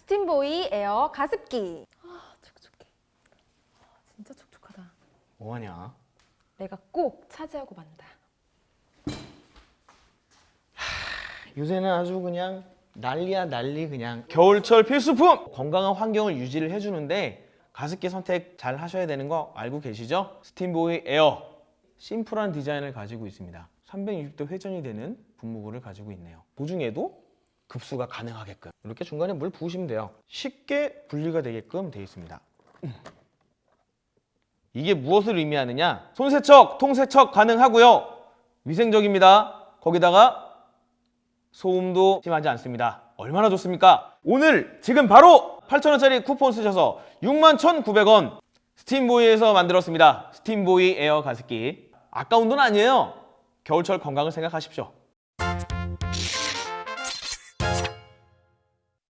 스팀보이 에어 가습기. 촉촉해. 진짜 촉촉하다. 뭐하냐? 내가 꼭 차지하고 만다. 요새는 아주 그냥 난리야 난리. 그냥 겨울철 필수품! 건강한 환경을 유지를 해주는데 가습기 선택 잘 하셔야 되는 거 알고 계시죠? 스팀보이 에어 심플한 디자인을 가지고 있습니다. 360도 회전이 되는 분무구를 가지고 있네요. 도중에도 급수가 가능하게끔 이렇게 중간에 물 부으시면 돼요. 쉽게 분리가 되게끔 되어 있습니다. 이게 무엇을 의미하느냐? 손세척, 통세척 가능하고요. 위생적입니다. 거기다가 소음도 심하지 않습니다. 얼마나 좋습니까? 오늘 지금 바로 8,000원짜리 쿠폰 쓰셔서 61,900원 스팀보이에서 만들었습니다. 스팀보이 에어 가습기. 아까운 돈 아니에요. 겨울철 건강을 생각하십시오.